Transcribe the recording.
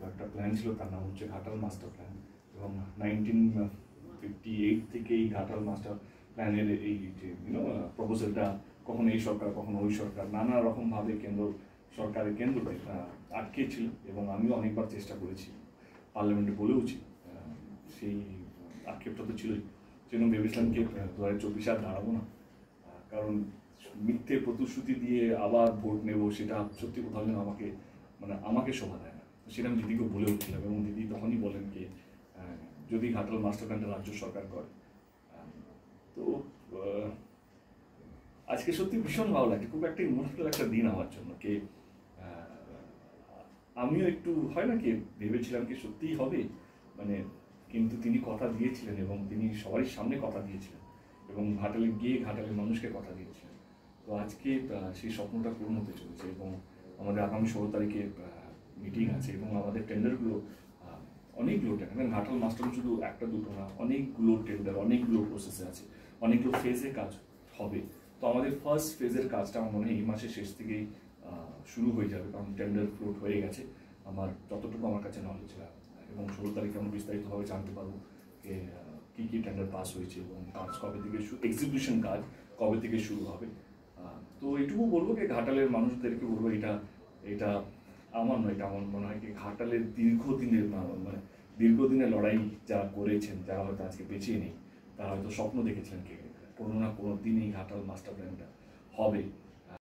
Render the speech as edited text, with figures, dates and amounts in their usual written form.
একটা প্ল্যান ছিল, তার নাম হচ্ছে ঘাটাল মাস্টার প্ল্যান। এবং 1958 থেকে এই ঘাটাল মাস্টার প্ল্যানের এই যে প্রপোজালটা কখনো এই সরকার কখনো ওই সরকার নানা রকমভাবে সরকারের কেন্দ্রতে আটকে ছিল। এবং আমিও অনেকবার চেষ্টা করেছি, পার্লামেন্টে বলেওছি। সেই আক্ষেপটা তো ছিলই, সেজন্য ভেবেছিলাম কি 2024 আর দাঁড়াবো না, কারণ মিথ্যে প্রতিশ্রুতি দিয়ে আবার ভোট নেব, সেটা সত্যি কোথাও যেন আমাকে শোভা দেয় না। সেটা আমি দিদিকে বলে উঠছিলাম, এবং দিদি তখনই বলেন কি যদি ঘাটাল মাস্টার প্ল্যানটা রাজ্য সরকার করে। তো আজকে সত্যি ভীষণ ভালো লাগছে, খুব একটা ইমোশনাল একটা দিন আমার জন্য। কে আমিও একটু হয় না কি ভেবেছিলাম কি সত্যিই হবে, কিন্তু তিনি কথা দিয়েছিলেন, এবং তিনি সবারই সামনে কথা দিয়েছিলেন, এবং ঘাটালে গিয়ে ঘাটালের মানুষকে কথা দিয়েছিলেন। তো আজকে সেই স্বপ্নটা পূর্ণ হতে চলেছে, এবং আমাদের আগামী 16 তারিখে মিটিং আছে, এবং আমাদের টেন্ডারগুলো অনেকগুলো টেন্ডার, ঘাটাল মাস্টার শুধু একটা দুটো না, অনেকগুলো টেন্ডার, অনেকগুলো প্রসেসে আছে, অনেকগুলো ফেজে কাজ হবে। তো আমাদের ফার্স্ট ফেজের কাজটা আমার মনে হয় এই মাসের শেষ থেকেই শুরু হয়ে যাবে, কারণ টেন্ডার ফ্লোট হয়ে গেছে আমার যতটুকু আমার কাছে নলেজ, এবং 16 তারিখে আমরা বিস্তারিতভাবে জানতে পারবো যে কী কী টেন্ডার পাস হয়েছে, এবং কাজ কবে থেকে এক্সিকিউশন কাজ কবে থেকে শুরু হবে। তো এইটুকু বলবো যে ঘাটালের মানুষদেরকে বলবো, এটা আমার নয়, এটা আমার মনে হয় কি ঘাটালের দীর্ঘদিনের লড়াই যারা করেছেন, যারা হয়তো আজকে বেঁচে নেই, তারা হয়তো স্বপ্ন দেখেছিলেন কি কোনো না কোনো দিনই ঘাটাল মাস্টার প্ল্যানটা হবে।